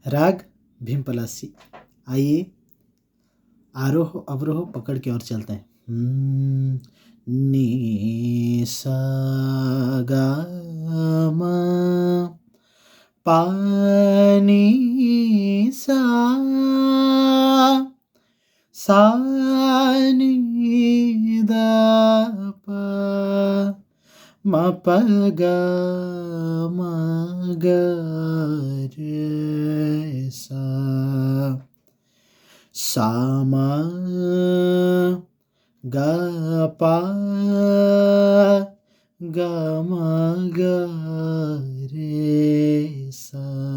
राग भीमपलासी। आइए आरोह अवरोह पकड़ के और चलते हैं। नी सा गा मा पा नी सा सा नी दा पा मा पा गा मा गा रे सा सा मा गा पा गा मा गा रे सा।